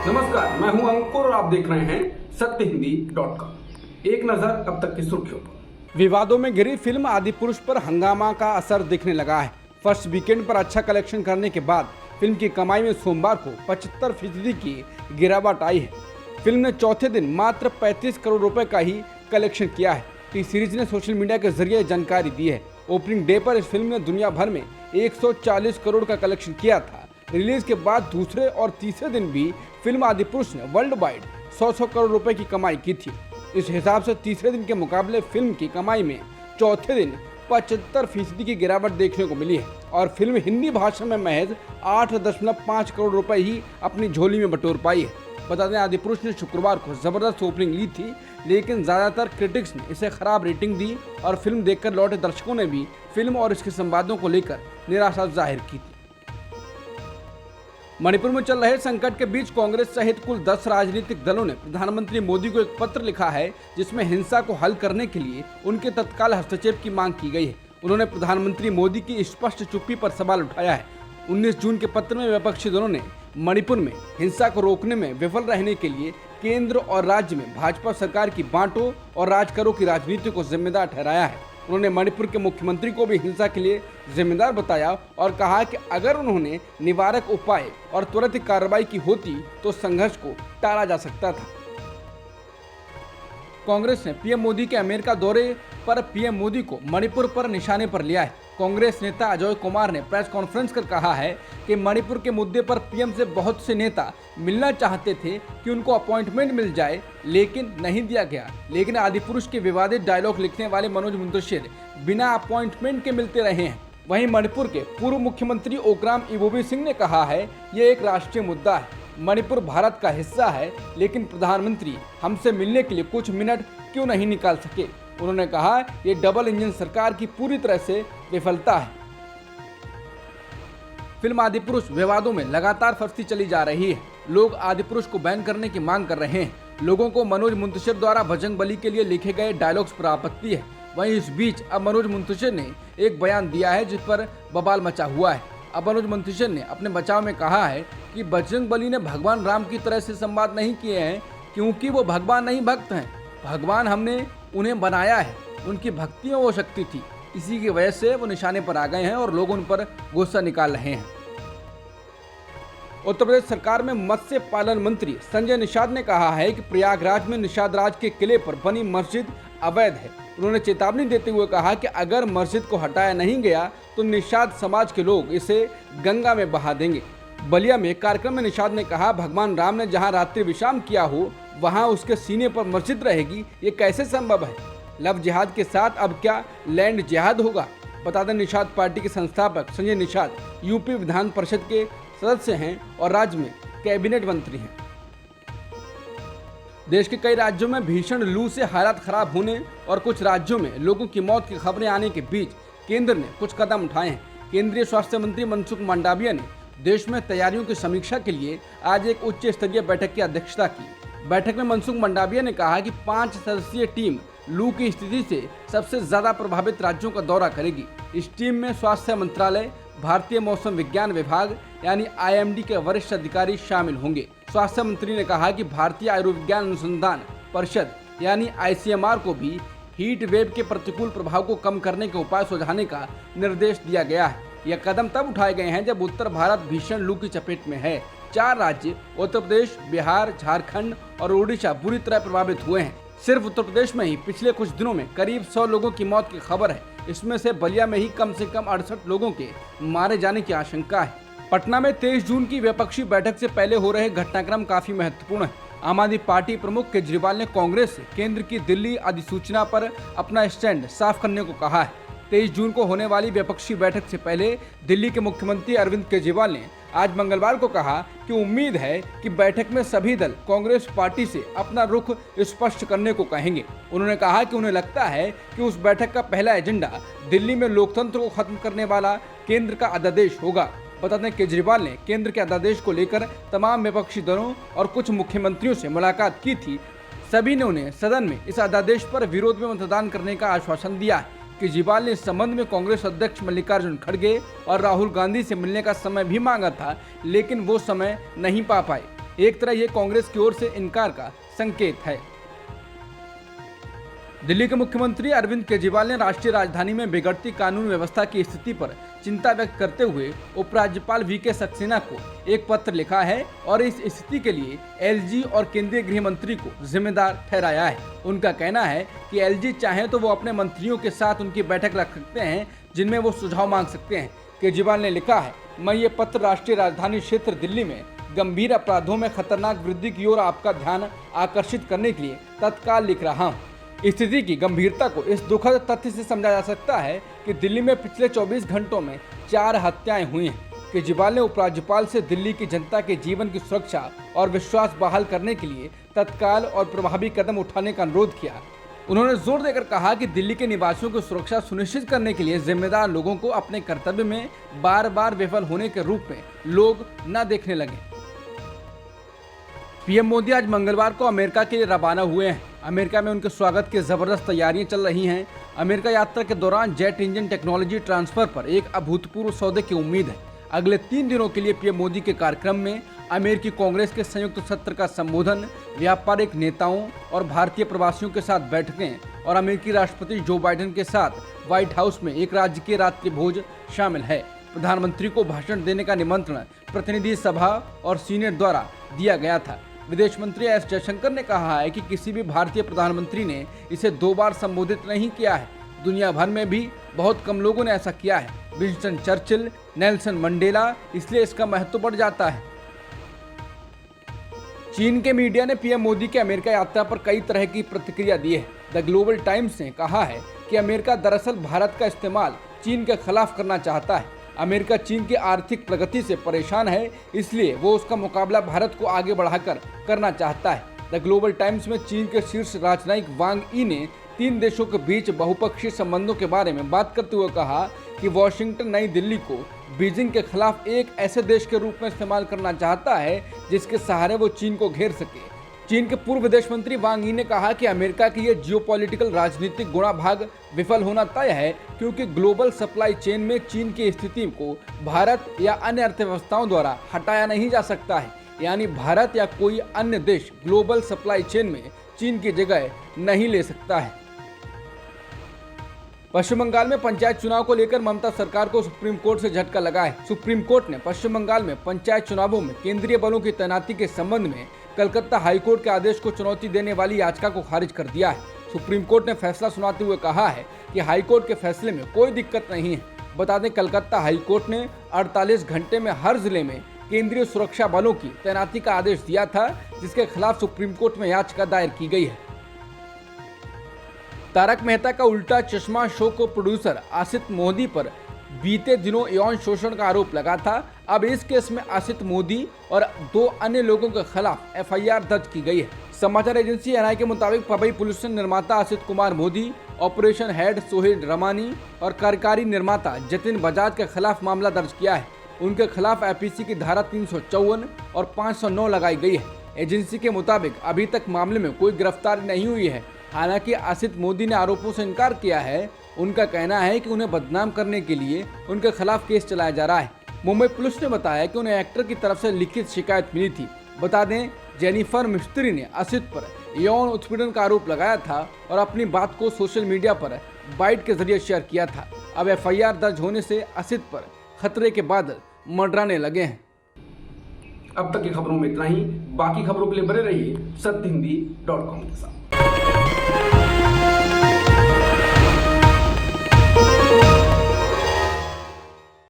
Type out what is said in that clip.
नमस्कार, मैं हूं अंकुर और आप देख रहे हैं सत्य हिंदी .com। एक नजर अब तक की सुर्खियों पर। विवादों में घिरी फिल्म आदिपुरुष पर हंगामा का असर दिखने लगा है। फर्स्ट वीकेंड पर अच्छा कलेक्शन करने के बाद फिल्म की कमाई में सोमवार को 75% की गिरावट आई है। फिल्म ने चौथे दिन मात्र 35 करोड़ रुपए का ही कलेक्शन किया है। टी सीरीज ने सोशल मीडिया के जरिए जानकारी दी है। ओपनिंग डे पर इस फिल्म ने दुनिया भर में 140 करोड़ का कलेक्शन किया था। रिलीज के बाद दूसरे और तीसरे दिन भी फिल्म आदिपुरुष ने वर्ल्ड वाइड 100 करोड़ रुपए की कमाई की थी। इस हिसाब से तीसरे दिन के मुकाबले फिल्म की कमाई में चौथे दिन 75% की गिरावट देखने को मिली है और फिल्म हिंदी भाषा में महज 8.5 करोड़ रुपए ही अपनी झोली में बटोर पाई है। बता दें, आदिपुरुष ने शुक्रवार को जबरदस्त ओपनिंग ली थी, लेकिन ज्यादातर क्रिटिक्स ने इसे खराब रेटिंग दी और फिल्म देखकर लौटे दर्शकों ने भी फिल्म और इसके संवादों को लेकर निराशा जाहिर की थी। मणिपुर में चल रहे संकट के बीच कांग्रेस सहित कुल 10 राजनीतिक दलों ने प्रधानमंत्री मोदी को एक पत्र लिखा है, जिसमें हिंसा को हल करने के लिए उनके तत्काल हस्तक्षेप की मांग की गई है। उन्होंने प्रधानमंत्री मोदी की स्पष्ट चुप्पी पर सवाल उठाया है। 19 जून के पत्र में विपक्षी दलों ने मणिपुर में हिंसा को रोकने में विफल रहने के लिए केंद्र और राज्य में भाजपा सरकार की बांटो और राज करो की राजनीति को जिम्मेदार ठहराया है। उन्होंने मणिपुर के मुख्यमंत्री को भी हिंसा के लिए जिम्मेदार बताया और कहा कि अगर उन्होंने निवारक उपाय और त्वरित कार्रवाई की होती तो संघर्ष को टाला जा सकता था। कांग्रेस ने पीएम मोदी के अमेरिका दौरे पर पीएम मोदी को मणिपुर पर निशाने पर लिया है। कांग्रेस नेता अजय कुमार ने प्रेस कॉन्फ्रेंस कर कहा है कि मणिपुर के मुद्दे पर पीएम से बहुत से नेता मिलना चाहते थे कि उनको अपॉइंटमेंट मिल जाए, लेकिन नहीं दिया गया। लेकिन आदिपुरुष के विवादित डायलॉग लिखने वाले मनोज मुंतशिर बिना अपॉइंटमेंट के मिलते रहे हैं। वहीं मणिपुर के पूर्व मुख्यमंत्री ओक्राम इबोबी सिंह ने कहा है, ये एक राष्ट्रीय मुद्दा है, मणिपुर भारत का हिस्सा है, लेकिन प्रधानमंत्री हमसे मिलने के लिए कुछ मिनट क्यों नहीं निकाल सके। उन्होंने कहा, ये डबल इंजन सरकार की पूरी तरह से विफलता है। फिल्म आदिपुरुष विवादों में लगातार फंसती चली जा रही है। लोग आदिपुरुष को बैन करने की मांग कर रहे हैं। लोगों को मनोज मुंतशिर द्वारा बजरंग बली के लिए लिखे गए डायलॉग्स पर आपत्ति है। वहीं इस बीच अब मनोज मुंतशिर ने एक बयान दिया है जिस पर बवाल मचा हुआ है। अब मनोज मुंतशिर ने अपने बचाव में कहा है कि बजरंग बली ने भगवान राम की तरह से संवाद नहीं किए हैं, क्योंकि वो भगवान नहीं भक्त हैं। भगवान हमने उन्हें बनाया है, उनकी भक्ति में वो शक्ति थी, इसी की वजह से वो निशाने पर आ गए हैं और लोग उन पर गुस्सा निकाल रहे हैं। उत्तर प्रदेश सरकार में मत्स्य पालन मंत्री संजय निषाद ने कहा है कि प्रयागराज में निषाद राज के किले पर बनी मस्जिद अवैध है। उन्होंने चेतावनी देते हुए कहा कि अगर मस्जिद को हटाया नहीं गया तो निषाद समाज के लोग इसे गंगा में बहा देंगे। बलिया में कार्यक्रम में निषाद ने कहा, भगवान राम ने जहां रात्रि विश्राम किया हो वहां उसके सीने पर मस्जिद रहेगी, ये कैसे संभव है। लव जिहाद के साथ अब क्या लैंड जिहाद होगा। बता दें, निषाद पार्टी के संस्थापक संजय निषाद यूपी विधान परिषद के सदस्य हैं और राज्य में कैबिनेट मंत्री हैं। देश के कई राज्यों में भीषण लू से हालात खराब होने और कुछ राज्यों में लोगों की मौत की खबरें आने के बीच केंद्र ने कुछ कदम उठाए हैं। केंद्रीय स्वास्थ्य मंत्री मनसुख मंडाविया ने देश में तैयारियों की समीक्षा के लिए आज एक उच्च स्तरीय बैठक की अध्यक्षता की। बैठक में मनसुख मंडाविया ने कहा कि 5 सदस्यीय टीम लू की स्थिति से सबसे ज्यादा प्रभावित राज्यों का दौरा करेगी। इस टीम में स्वास्थ्य मंत्रालय, भारतीय मौसम विज्ञान विभाग यानी IMD के वरिष्ठ अधिकारी शामिल होंगे। स्वास्थ्य मंत्री ने कहा कि भारतीय आयुर्विज्ञान अनुसंधान परिषद यानी ICMR को भी हीट वेव के प्रतिकूल प्रभाव को कम करने के उपाय सुझाने का निर्देश दिया गया है। यह कदम तब उठाए गए हैं जब उत्तर भारत भीषण लू की चपेट में है। 4 राज्य उत्तर प्रदेश, बिहार, झारखंड और ओडिशा बुरी तरह प्रभावित हुए हैं। सिर्फ उत्तर प्रदेश में ही पिछले कुछ दिनों में करीब 100 लोगों की मौत की खबर है। इसमें से बलिया में ही कम से कम 68 लोगों के मारे जाने की आशंका है। पटना में 23 जून की विपक्षी बैठक से पहले हो रहे घटनाक्रम काफी महत्वपूर्ण है। आम आदमी पार्टी प्रमुख केजरीवाल ने कांग्रेस से केंद्र की दिल्ली अधिसूचना पर अपना स्टैंड साफ करने को कहा है। 23 जून को होने वाली विपक्षी बैठक से पहले दिल्ली के मुख्यमंत्री अरविंद केजरीवाल ने आज मंगलवार को कहा कि उम्मीद है कि बैठक में सभी दल कांग्रेस पार्टी से अपना रुख स्पष्ट करने को कहेंगे। उन्होंने कहा कि उन्हें लगता है कि उस बैठक का पहला एजेंडा दिल्ली में लोकतंत्र को खत्म करने वाला केंद्र का अध्यादेश होगा। बता दें, केजरीवाल ने केंद्र के अध्यादेश को लेकर तमाम विपक्षी दलों और कुछ मुख्यमंत्रियों से मुलाकात की थी। सभी ने उन्हें सदन में इस अध्यादेश पर विरोध में मतदान करने का आश्वासन दिया है। केजरीवाल ने इस संबंध में कांग्रेस अध्यक्ष मल्लिकार्जुन खड़गे और राहुल गांधी से मिलने का समय भी मांगा था, लेकिन वो समय नहीं पा पाए। एक तरह ये कांग्रेस की ओर से इनकार का संकेत है। दिल्ली के मुख्यमंत्री अरविंद केजरीवाल ने राष्ट्रीय राजधानी में बिगड़ती कानून व्यवस्था की स्थिति पर चिंता व्यक्त करते हुए उपराज्यपाल वीके सक्सेना को एक पत्र लिखा है और इस स्थिति के लिए एलजी और केंद्रीय गृह मंत्री को जिम्मेदार ठहराया है। उनका कहना है कि एलजी चाहे तो वो अपने मंत्रियों के साथ उनकी बैठक रख सकते हैं जिनमें वो सुझाव मांग सकते हैं। केजरीवाल ने लिखा है, मैं ये पत्र राष्ट्रीय राजधानी क्षेत्र दिल्ली में गंभीर अपराधों में खतरनाक वृद्धि की ओर आपका ध्यान आकर्षित करने के लिए तत्काल लिख रहा हूँ। स्थिति की गंभीरता को इस दुखद तथ्य से समझा जा सकता है कि दिल्ली में पिछले 24 घंटों में 4 हत्याएं हुई हैं। केजरीवाल ने उपराज्यपाल से दिल्ली की जनता के जीवन की सुरक्षा और विश्वास बहाल करने के लिए तत्काल और प्रभावी कदम उठाने का अनुरोध किया। उन्होंने जोर देकर कहा कि दिल्ली के निवासियों की सुरक्षा सुनिश्चित करने के लिए जिम्मेदार लोगों को अपने कर्तव्य में बार बार विफल होने के रूप में लोग न देखने लगे। पीएम मोदी आज मंगलवार को अमेरिका के लिए रवाना हुए हैं। अमेरिका में उनके स्वागत की जबरदस्त तैयारियां चल रही हैं। अमेरिका यात्रा के दौरान जेट इंजन टेक्नोलॉजी ट्रांसफर पर एक अभूतपूर्व सौदे की उम्मीद है। अगले 3 दिनों के लिए पीएम मोदी के कार्यक्रम में अमेरिकी कांग्रेस के संयुक्त सत्र का संबोधन, व्यापारिक नेताओं और भारतीय प्रवासियों के साथ बैठकें और अमेरिकी राष्ट्रपति जो बाइडेन के साथ व्हाइट हाउस में एक राजकीय रात्रि भोज शामिल है। प्रधानमंत्री को भाषण देने का निमंत्रण प्रतिनिधि सभा और सीनेट द्वारा दिया गया था। विदेश मंत्री एस जयशंकर ने कहा है कि किसी भी भारतीय प्रधानमंत्री ने इसे 2 बार संबोधित नहीं किया है। दुनिया भर में भी बहुत कम लोगों ने ऐसा किया है, विंस्टन चर्चिल, नेल्सन मंडेला, इसलिए इसका महत्व बढ़ जाता है। चीन के मीडिया ने पीएम मोदी के अमेरिका यात्रा पर कई तरह की प्रतिक्रिया दी है। द ग्लोबल टाइम्स ने कहा है कि अमेरिका दरअसल भारत का इस्तेमाल चीन के खिलाफ करना चाहता है। अमेरिका चीन की आर्थिक प्रगति से परेशान है, इसलिए वो उसका मुकाबला भारत को आगे बढ़ाकर करना चाहता है। द ग्लोबल टाइम्स में चीन के शीर्ष राजनयिक वांग यी ने 3 देशों के बीच बहुपक्षीय संबंधों के बारे में बात करते हुए कहा कि वॉशिंगटन नई दिल्ली को बीजिंग के खिलाफ एक ऐसे देश के रूप में इस्तेमाल करना चाहता है जिसके सहारे वो चीन को घेर सके। चीन के पूर्व विदेश मंत्री वांग यी ने कहा कि अमेरिका की ये जियोपॉलिटिकल राजनीतिक गुणाभाग विफल होना तय है, क्योंकि ग्लोबल सप्लाई चेन में चीन की स्थिति को भारत या अन्य अर्थव्यवस्थाओं द्वारा हटाया नहीं जा सकता है। यानी भारत या कोई अन्य देश ग्लोबल सप्लाई चेन में चीन की जगह नहीं ले सकता है। पश्चिम बंगाल में पंचायत चुनाव को लेकर ममता सरकार को सुप्रीम कोर्ट से झटका लगा है। सुप्रीम कोर्ट ने पश्चिम बंगाल में पंचायत चुनावों में केंद्रीय बलों की तैनाती के संबंध में कलकत्ता हाईकोर्ट के आदेश को चुनौती देने वाली याचिका को खारिज कर दिया है। सुप्रीम कोर्ट ने फैसला सुनाते हुए कहा है कि हाईकोर्ट के फैसले में कोई दिक्कत नहीं है। बता दें, कलकत्ता हाईकोर्ट ने 48 घंटे में हर जिले में केंद्रीय सुरक्षा बलों की तैनाती का आदेश दिया था, जिसके खिलाफ सुप्रीम कोर्ट में याचिका दायर की गई है। तारक मेहता का उल्टा चश्मा शो को प्रोड्यूसर आसित मोदी पर बीते दिनों यौन शोषण का आरोप लगा था। अब इस केस में आसित मोदी और 2 अन्य लोगों के खिलाफ एफआईआर दर्ज की गई है। समाचार एजेंसी एनआई के मुताबिक पवई पुलिस ने निर्माता आसित कुमार मोदी, ऑपरेशन हेड सोहेल रमानी और कार्यकारी निर्माता जतिन बजाज के खिलाफ मामला दर्ज किया है। उनके खिलाफ आईपीसी की धारा 354 और 509 लगाई गई है। एजेंसी के मुताबिक अभी तक मामले में कोई गिरफ्तारी नहीं हुई है। हालांकि आसित मोदी ने आरोपों से इनकार किया है। उनका कहना है कि उन्हें बदनाम करने के लिए उनके खिलाफ केस चलाया जा रहा है। मुंबई पुलिस ने बताया कि उन्हें एक्टर की तरफ से लिखित शिकायत मिली थी। बता दें, जेनिफर मिस्त्री ने आसित पर यौन उत्पीड़न का आरोप लगाया था और अपनी बात को सोशल मीडिया पर बाइट के जरिए शेयर किया था। अब एफआईआर दर्ज होने से आसित पर खतरे के बादल मंडराने लगे हैं। अब तक की खबरों में इतना ही। बाकी खबरों के लिए बने रहिए सत्यहिंदी.com के साथ।